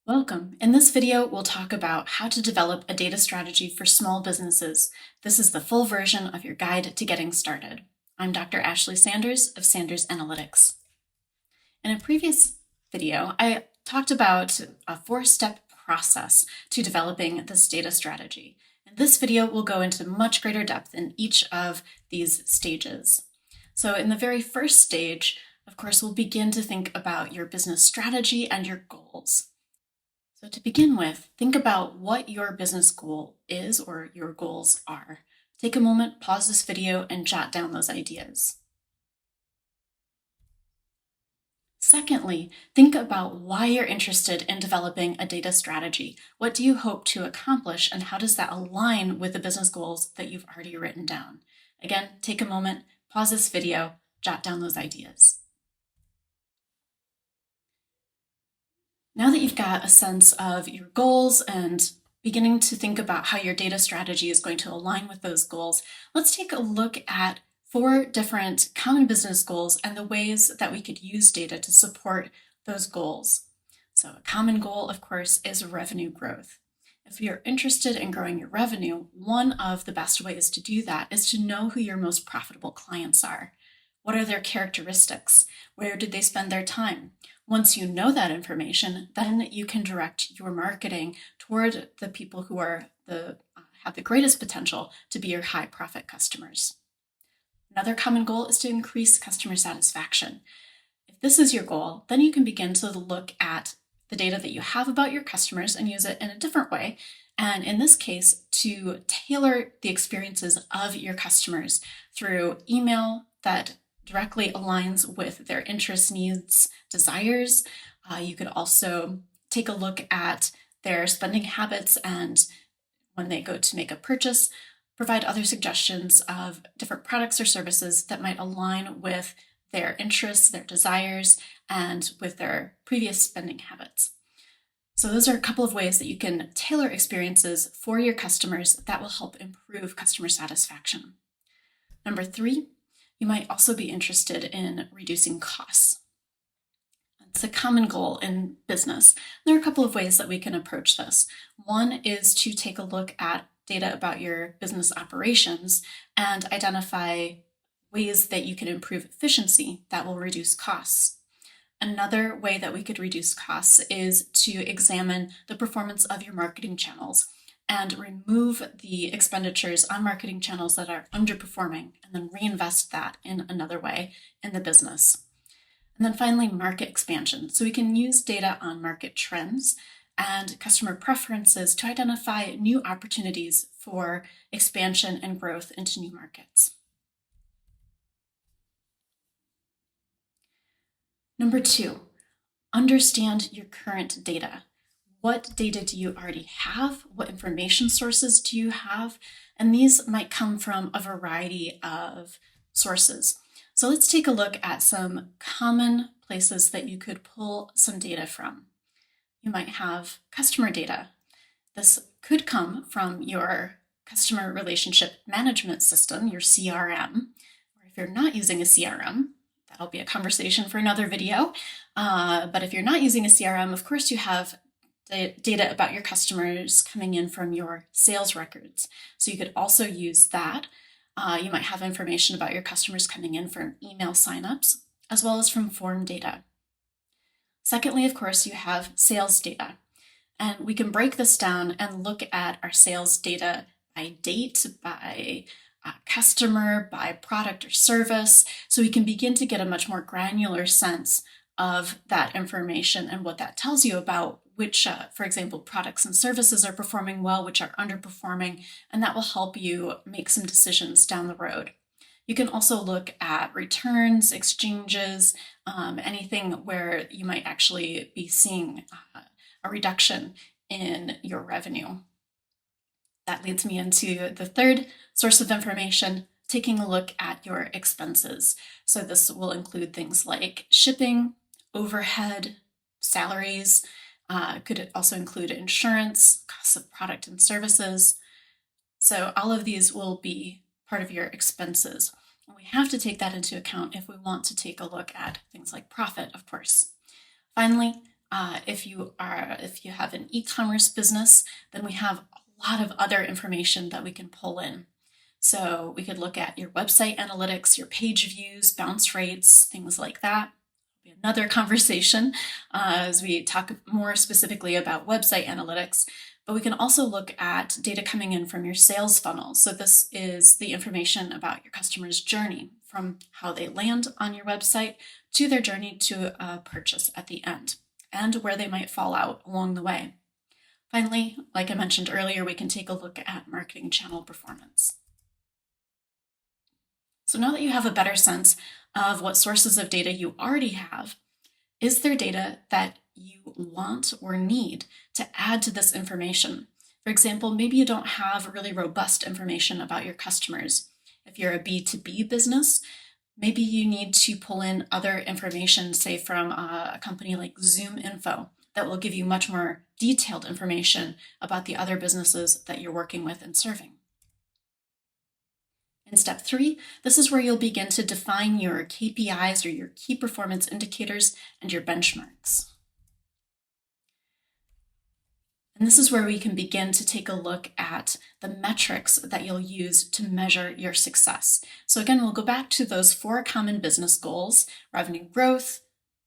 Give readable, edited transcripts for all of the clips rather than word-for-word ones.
Welcome. In this video, we'll talk about how to develop a data strategy for small businesses. This is the full version of your guide to getting started. I'm Dr. Ashley Sanders of Sanders Analytics. In a previous video, I talked about a 4-step process to developing this data strategy. In this video, we'll go into much greater depth in each of these stages. So in the very first stage, of course, we'll begin to think about your business strategy and your goals. So to begin with, think about what your business goal is or your goals are. Take a moment, pause this video, and jot down those ideas. Secondly, think about why you're interested in developing a data strategy. What do you hope to accomplish, and how does that align with the business goals that you've already written down? Again, take a moment, pause this video, jot down those ideas. Now that you've got a sense of your goals and beginning to think about how your data strategy is going to align with those goals, let's take a look at 4 different common business goals and the ways that we could use data to support those goals. So a common goal, of course, is revenue growth. If you're interested in growing your revenue, one of the best ways to do that is to know who your most profitable clients are. What are their characteristics? Where did they spend their time? Once you know that information, then you can direct your marketing toward the people who are have the greatest potential to be your high profit customers. Another common goal is to increase customer satisfaction. If this is your goal, then you can begin to look at the data that you have about your customers and use it in a different way. And in this case, to tailor the experiences of your customers through email that directly aligns with their interests, needs, desires. You could also take a look at their spending habits, and when they go to make a purchase, provide other suggestions of different products or services that might align with their interests, their desires, and with their previous spending habits. So those are a couple of ways that you can tailor experiences for your customers that will help improve customer satisfaction. Number 3, you might also be interested in reducing costs. It's a common goal in business. There are a couple of ways that we can approach this. One is to take a look at data about your business operations and identify ways that you can improve efficiency that will reduce costs. Another way that we could reduce costs is to examine the performance of your marketing channels and remove the expenditures on marketing channels that are underperforming, and then reinvest that in another way in the business. And then finally, market expansion. So we can use data on market trends and customer preferences to identify new opportunities for expansion and growth into new markets. Number 2, understand your current data. What data do you already have? What information sources do you have? And these might come from a variety of sources. So let's take a look at some common places that you could pull some data from. You might have customer data. This could come from your customer relationship management system, your CRM, or if you're not using a CRM, that'll be a conversation for another video. But if you're not using a CRM, of course you have data about your customers coming in from your sales records. So you could also use that. You might have information about your customers coming in from email signups, as well as from form data. Secondly, of course, you have sales data. And we can break this down and look at our sales data by date, by customer, by product or service. So we can begin to get a much more granular sense of that information and what that tells you about which, for example, products and services are performing well, which are underperforming, and that will help you make some decisions down the road. You can also look at returns, exchanges, anything where you might actually be seeing a reduction in your revenue. That leads me into the third source of information, taking a look at your expenses. So this will include things like shipping, overhead, salaries. Could also include insurance, costs of product and services. So all of these will be part of your expenses. And we have to take that into account if we want to take a look at things like profit, of course. Finally, If you have an e-commerce business, then we have a lot of other information that we can pull in. So we could look at your website analytics, your page views, bounce rates, things like that. Another conversation as we talk more specifically about website analytics, but we can also look at data coming in from your sales funnel. So this is the information about your customer's journey from how they land on your website to their journey to a purchase at the end, and where they might fall out along the way. Finally, like I mentioned earlier, we can take a look at marketing channel performance. So now that you have a better sense of what sources of data you already have, is there data that you want or need to add to this information? For example, maybe you don't have really robust information about your customers. If you're a B2B business, maybe you need to pull in other information, say from a company like Zoom Info, that will give you much more detailed information about the other businesses that you're working with and serving. In step 3, this is where you'll begin to define your KPIs or your key performance indicators and your benchmarks. And this is where we can begin to take a look at the metrics that you'll use to measure your success. So again, we'll go back to those 4 common business goals: revenue growth,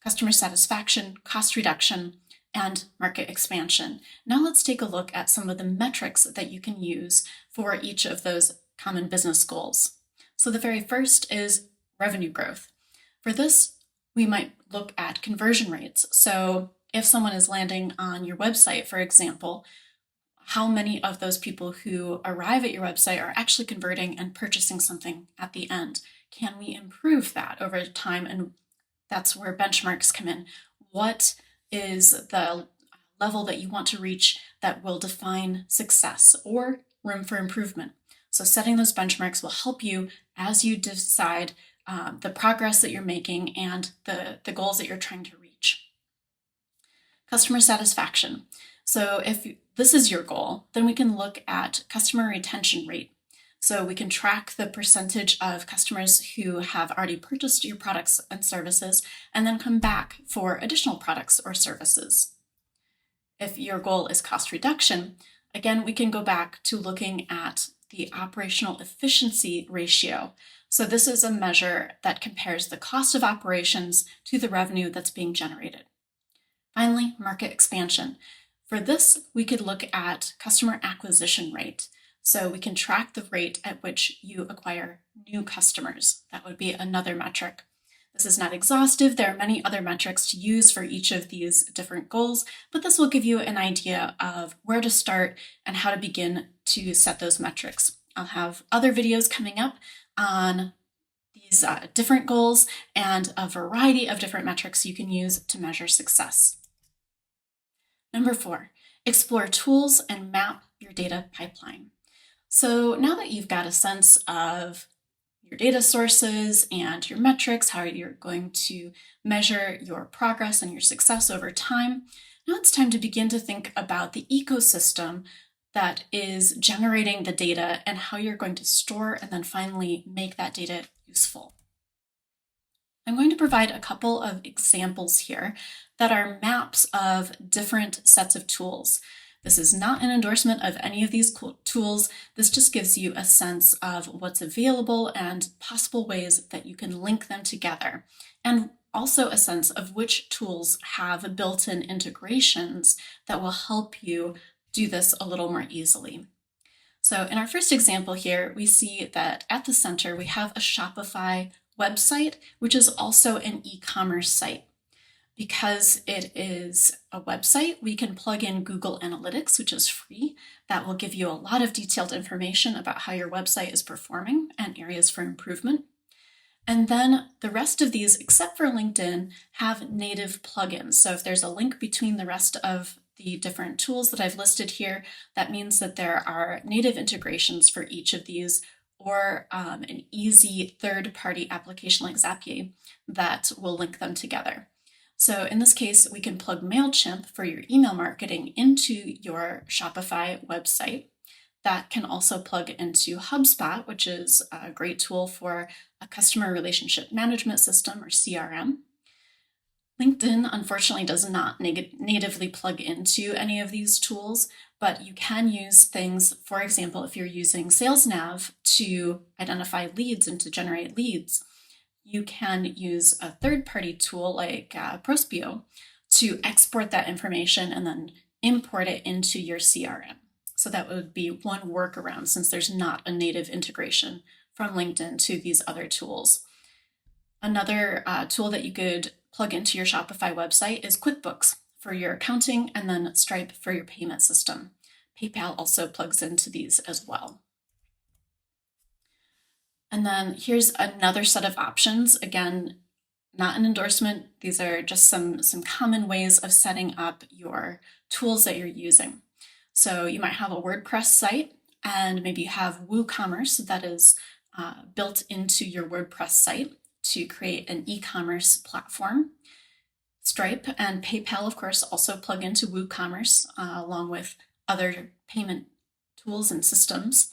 customer satisfaction, cost reduction, and market expansion. Now let's take a look at some of the metrics that you can use for each of those common business goals. So the very first is revenue growth. For this, we might look at conversion rates. So if someone is landing on your website, for example, how many of those people who arrive at your website are actually converting and purchasing something at the end? Can we improve that over time? And that's where benchmarks come in. What is the level that you want to reach that will define success or room for improvement? So setting those benchmarks will help you as you decide the progress that you're making and the goals that you're trying to reach. Customer satisfaction. So if this is your goal, then we can look at customer retention rate. So we can track the percentage of customers who have already purchased your products and services and then come back for additional products or services. If your goal is cost reduction, again, we can go back to looking at the operational efficiency ratio. So this is a measure that compares the cost of operations to the revenue that's being generated. Finally, market expansion. For this, we could look at customer acquisition rate. So we can track the rate at which you acquire new customers. That would be another metric. This is not exhaustive. There are many other metrics to use for each of these different goals, but this will give you an idea of where to start and how to begin to set those metrics. I'll have other videos coming up on these different goals and a variety of different metrics you can use to measure success. Number 4, explore tools and map your data pipeline. So now that you've got a sense of your data sources and your metrics, how you're going to measure your progress and your success over time, now it's time to begin to think about the ecosystem that is generating the data and how you're going to store and then finally make that data useful. I'm going to provide a couple of examples here that are maps of different sets of tools. This is not an endorsement of any of these tools. This just gives you a sense of what's available and possible ways that you can link them together, and also a sense of which tools have built-in integrations that will help you do this a little more easily. So in our first example here, we see that at the center, we have a Shopify website, which is also an e-commerce site. Because it is a website, we can plug in Google Analytics, which is free. That will give you a lot of detailed information about how your website is performing and areas for improvement. And then the rest of these, except for LinkedIn, have native plugins. So if there's a link between the rest of the different tools that I've listed here, that means that there are native integrations for each of these, or an easy third-party application like Zapier that will link them together. So in this case, we can plug MailChimp for your email marketing into your Shopify website. That can also plug into HubSpot, which is a great tool for a customer relationship management system or CRM. LinkedIn, unfortunately, does not natively plug into any of these tools, but you can use things, for example, if you're using SalesNav to identify leads and to generate leads, you can use a third-party tool like Prospeo to export that information and then import it into your CRM. So that would be one workaround since there's not a native integration from LinkedIn to these other tools. Another tool that you could plug into your Shopify website is QuickBooks for your accounting and then Stripe for your payment system. PayPal also plugs into these as well. And then here's another set of options. Again, not an endorsement. These are just some common ways of setting up your tools that you're using. So you might have a WordPress site and maybe you have WooCommerce that is built into your WordPress site to create an e-commerce platform. Stripe and PayPal, of course, also plug into WooCommerce along with other payment tools and systems.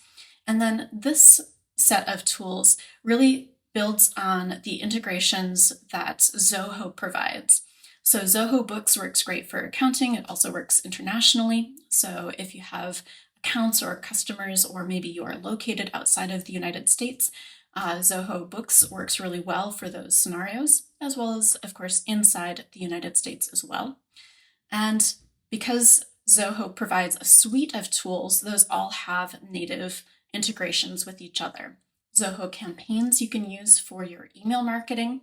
And then this set of tools really builds on the integrations that Zoho provides. So Zoho Books works great for accounting. It also works internationally. So if you have accounts or customers, or maybe you are located outside of the United States, Zoho Books works really well for those scenarios, as well as, of course, inside the United States as well. And because Zoho provides a suite of tools, those all have native integrations with each other. Zoho Campaigns you can use for your email marketing,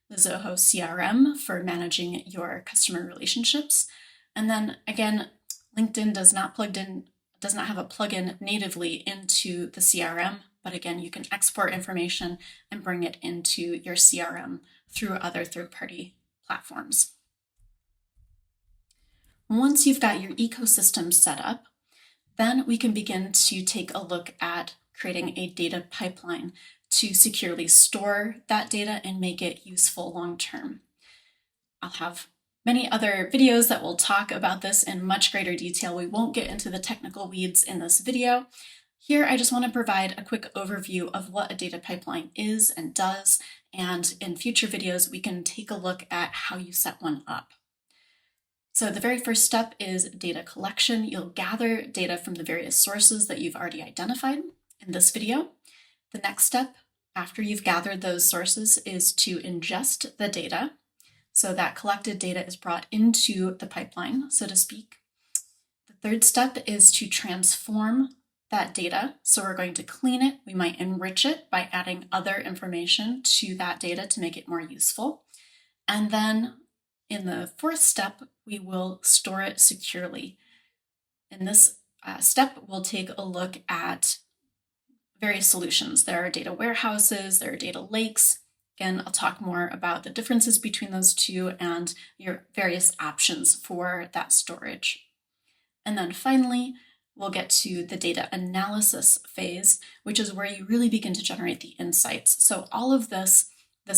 the Zoho CRM for managing your customer relationships, and then again, LinkedIn does not have a plugin natively into the CRM, but again, you can export information and bring it into your CRM through other third-party platforms. Once you've got your ecosystem set up, then we can begin to take a look at creating a data pipeline to securely store that data and make it useful long-term. I'll have many other videos that will talk about this in much greater detail. We won't get into the technical weeds in this video. Here, I just want to provide a quick overview of what a data pipeline is and does, and in future videos, we can take a look at how you set one up. So the very first step is data collection. You'll gather data from the various sources that you've already identified in this video. The next step, after you've gathered those sources, is to ingest the data. So that collected data is brought into the pipeline, so to speak. The third step is to transform that data. So we're going to clean it. We might enrich it by adding other information to that data to make it more useful. And then in the fourth step, we will store it securely. In this step, we'll take a look at various solutions. There are data warehouses, there are data lakes. Again, I'll talk more about the differences between those two and your various options for that storage. And then finally, we'll get to the data analysis phase, which is where you really begin to generate the insights. So all of this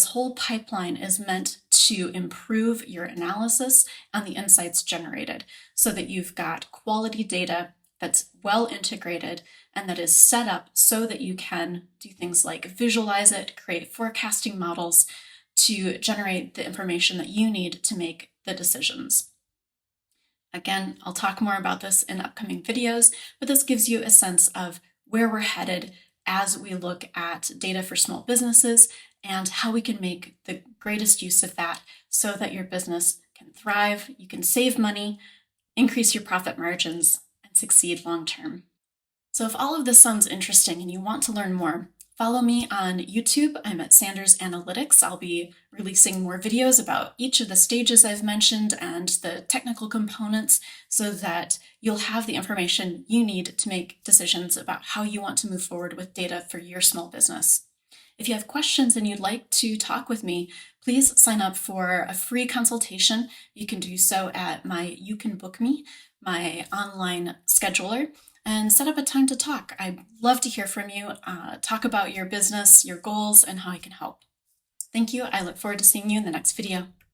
whole pipeline is meant to improve your analysis and the insights generated so that you've got quality data that's well integrated and that is set up so that you can do things like visualize it, create forecasting models to generate the information that you need to make the decisions. Again, I'll talk more about this in upcoming videos, but this gives you a sense of where we're headed as we look at data for small businesses and how we can make the greatest use of that so that your business can thrive, you can save money, increase your profit margins, and succeed long-term. So if all of this sounds interesting and you want to learn more, follow me on YouTube. I'm at Sanders Analytics. I'll be releasing more videos about each of the stages I've mentioned and the technical components so that you'll have the information you need to make decisions about how you want to move forward with data for your small business. If you have questions and you'd like to talk with me, please sign up for a free consultation. You can do so at You Can Book Me, my online scheduler, and set up a time to talk. I'd love to hear from you, talk about your business, your goals, and how I can help. Thank you. I look forward to seeing you in the next video.